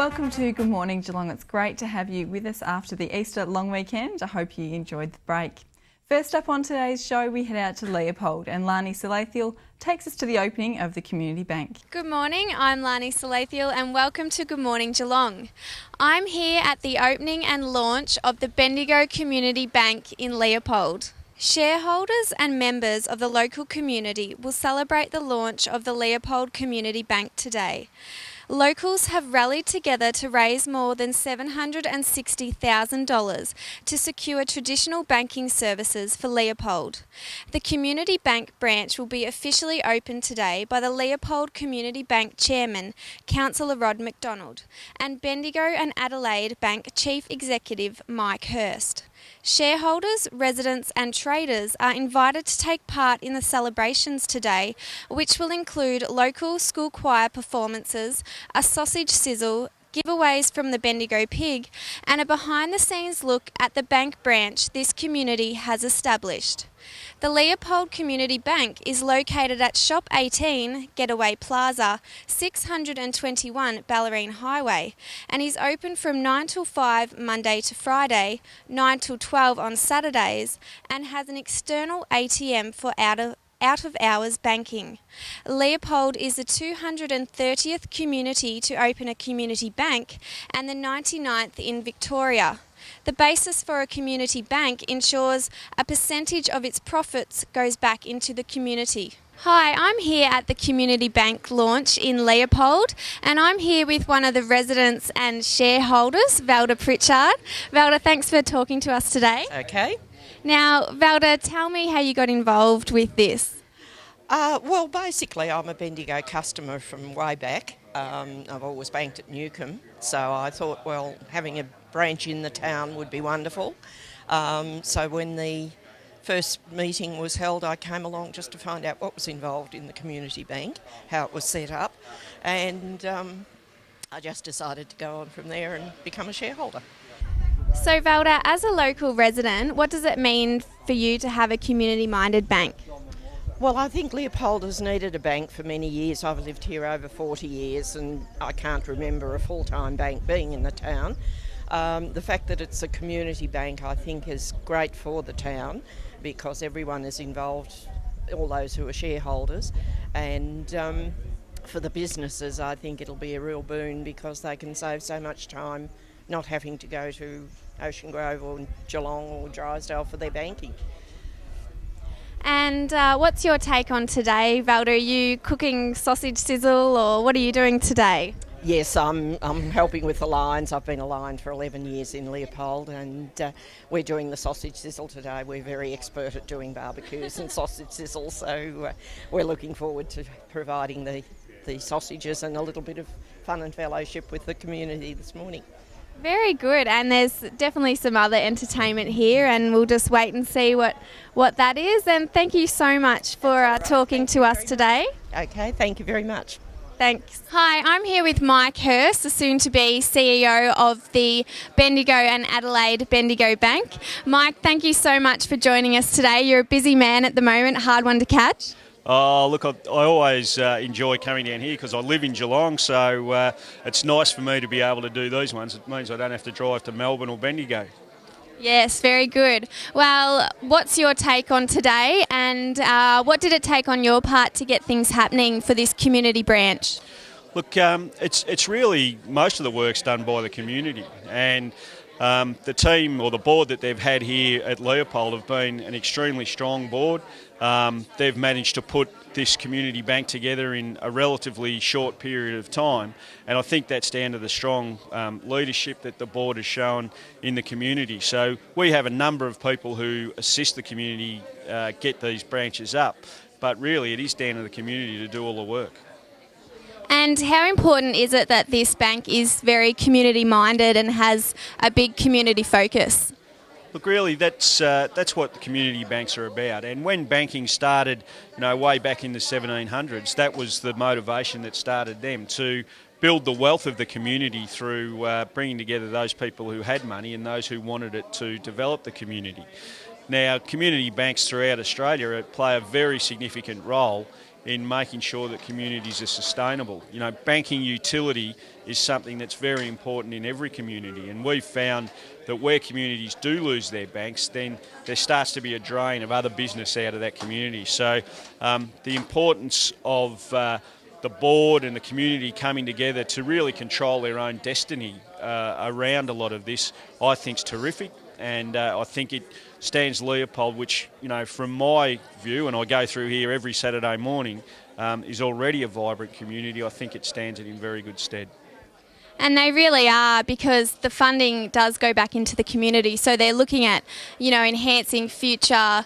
Welcome to Good Morning Geelong. It's great to have you with us after the Easter long weekend. I hope you enjoyed the break. First up on today's show, we head out to Leopold and Lani Salathiel takes us to the opening of the Community Bank. Good morning, I'm Lani Salathiel and welcome to Good Morning Geelong. I'm here at the opening and launch of the Bendigo Community Bank in Leopold. Shareholders and members of the local community will celebrate the launch of the Leopold Community Bank today. Locals have rallied together to raise more than $760,000 to secure traditional banking services for Leopold. The Community Bank branch will be officially opened today by the Leopold Community Bank Chairman, Councillor Rod McDonald, and Bendigo and Adelaide Bank Chief Executive Mike Hurst. Shareholders, residents and traders are invited to take part in the celebrations today, which will include local school choir performances, a sausage sizzle, giveaways from the Bendigo Pig and a behind-the-scenes look at the bank branch this community has established. The Leopold Community Bank is located at Shop 18, Getaway Plaza, 621 Ballerine Highway, and is open from 9 till 5 Monday to Friday, 9 till 12 on Saturdays, and has an external ATM for out-of-hours banking. Leopold is the 230th community to open a community bank and the 99th in Victoria. The basis for a community bank ensures a percentage of its profits goes back into the community. Hi, I'm here at the Community Bank launch in Leopold and I'm here with one of the residents and shareholders, Valda Pritchard. Valda, thanks for talking to us today. Okay. Now, Valda, tell me how you got involved with this. Well, basically, I'm a Bendigo customer from way back. I've always banked at Newcombe, so I thought, well, having a branch in the town would be wonderful. So when the first meeting was held, I came along just to find out what was involved in the community bank, how it was set up, and I just decided to go on from there and become a shareholder. So Valda, as a local resident, what does it mean for you to have a community-minded bank? Well, I think Leopold has needed a bank for many years. I've lived here over 40 years and I can't remember a full-time bank being in the town. The fact that it's a community bank I think is great for the town because everyone is involved, all those who are shareholders, and for the businesses I think it'll be a real boon because they can save so much time not having to go to Ocean Grove or Geelong or Drysdale for their banking. And what's your take on today, Valda? Are you cooking sausage sizzle or what are you doing today? Yes, I'm helping with the lines. I've been a line for 11 years in Leopold and we're doing the sausage sizzle today. We're very expert at doing barbecues and sausage sizzle, so we're looking forward to providing the sausages and a little bit of fun and fellowship with the community this morning. Very good, and there's definitely some other entertainment here and we'll just wait and see what that is. And thank you so much for talking to us today. Okay, thank you very much. Thanks. Hi, I'm here with Mike Hurst, the soon-to-be CEO of the Bendigo and Adelaide Bendigo Bank. Mike, thank you so much for joining us today. You're a busy man at the moment, a hard one to catch. Oh, look, I always enjoy coming down here because I live in Geelong, so it's nice for me to be able to do these ones. It means I don't have to drive to Melbourne or Bendigo. Yes, very good. Well, what's your take on today and what did it take on your part to get things happening for this community branch? Look, it's really, most of the work's done by the community, and the team or the board that they've had here at Leopold have been an extremely strong board. They've managed to put this community bank together in a relatively short period of time, and I think that's down to the strong leadership that the board has shown in the community. So we have a number of people who assist the community get these branches up, but really it is down to the community to do all the work. And how important is it that this bank is very community-minded and has a big community focus? Look, really, that's what the community banks are about. And when banking started, way back in the 1700s, that was the motivation that started them to build the wealth of the community through bringing together those people who had money and those who wanted it to develop the community. Now, community banks throughout Australia play a very significant role in making sure that communities are sustainable. You know, banking utility is something that's very important in every community, and we've found that where communities do lose their banks, then there starts to be a drain of other business out of that community. So the importance of the board and the community coming together to really control their own destiny around a lot of this, I think is terrific. And I think it stands Leopold, which, you know, from my view, and I go through here every Saturday morning, is already a vibrant community. I think it stands it in very good stead. And they really are, because the funding does go back into the community. So they're looking at, you know, enhancing future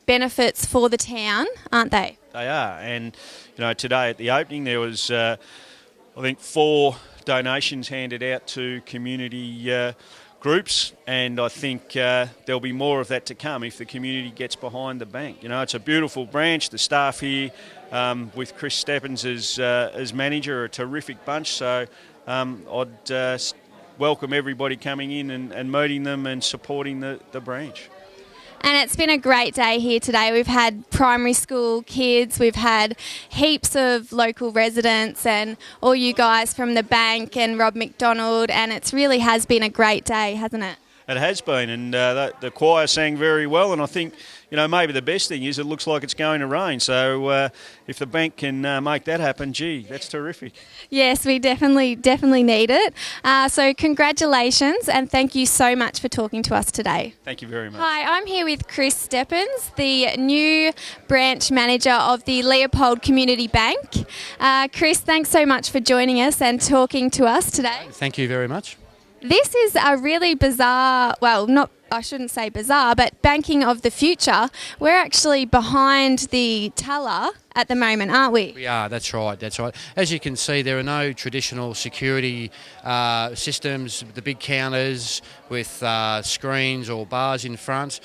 benefits for the town, aren't they? They are. And, you know, today at the opening there was, I think, 4 donations handed out to community groups, and I think there'll be more of that to come if the community gets behind the bank. You know, it's a beautiful branch. The staff here, with Chris Steppens as manager, are a terrific bunch. So I'd welcome everybody coming in and meeting them and supporting the branch. And it's been a great day here today. We've had primary school kids, we've had heaps of local residents and all you guys from the bank and Rob McDonald, and it really has been a great day, hasn't it? It has been, and the choir sang very well, and I think, you know, maybe the best thing is it looks like it's going to rain, so if the bank can make that happen, gee, that's terrific. Yes, we definitely need it. So congratulations, and thank you so much for talking to us today. Thank you very much. Hi, I'm here with Chris Steppens, the new branch manager of the Leopold Community Bank. Chris, thanks so much for joining us and talking to us today. Thank you very much. This is a really bizarre, I shouldn't say bizarre, but banking of the future. We're actually behind the teller at the moment, aren't we? We are, that's right. As you can see, there are no traditional security systems, the big counters with screens or bars in front.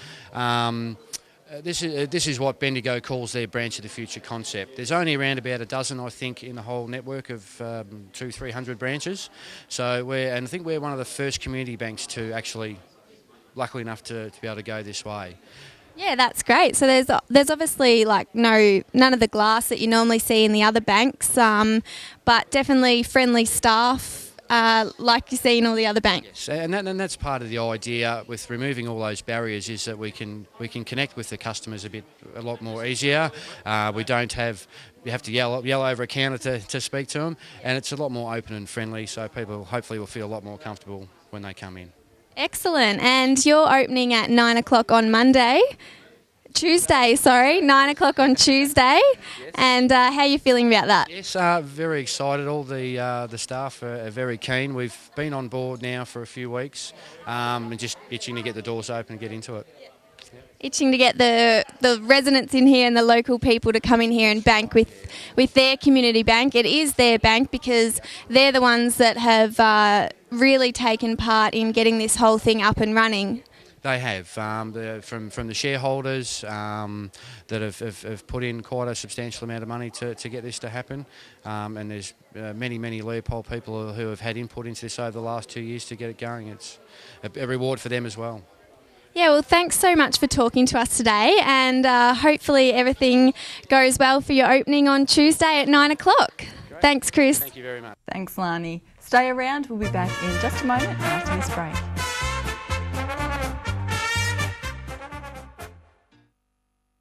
This is what Bendigo calls their branch of the future concept. There's only around about a dozen, I think, in the whole network of 200-300 branches. So I think we're one of the first community banks to actually, lucky enough to be able to go this way. Yeah, that's great. So there's obviously like none of the glass that you normally see in the other banks, but definitely friendly staff. Like you see in all the other banks. Yes, and that's part of the idea with removing all those barriers, is that we can connect with the customers a lot more easier. You have to yell over a counter to speak to them, and it's a lot more open and friendly, so people hopefully will feel a lot more comfortable when they come in. Excellent. And you're opening at 9 o'clock on Tuesday, 9 o'clock on Tuesday. Yes. And how are you feeling about that? Yes, very excited. All the staff are very keen. We've been on board now for a few weeks and just itching to get the doors open and get into it. Yeah. Itching to get the residents in here and the local people to come in here and bank with their community bank. It is their bank because they're the ones that have really taken part in getting this whole thing up and running. They have, from the shareholders that have put in quite a substantial amount of money to get this to happen, and there's many Leopold people who have had input into this over the last 2 years to get it going. It's a reward for them as well. Yeah, well, thanks so much for talking to us today, and hopefully everything goes well for your opening on Tuesday at 9 o'clock. Great. Thanks, Chris. Thank you very much. Thanks, Lani. Stay around. We'll be back in just a moment after this break.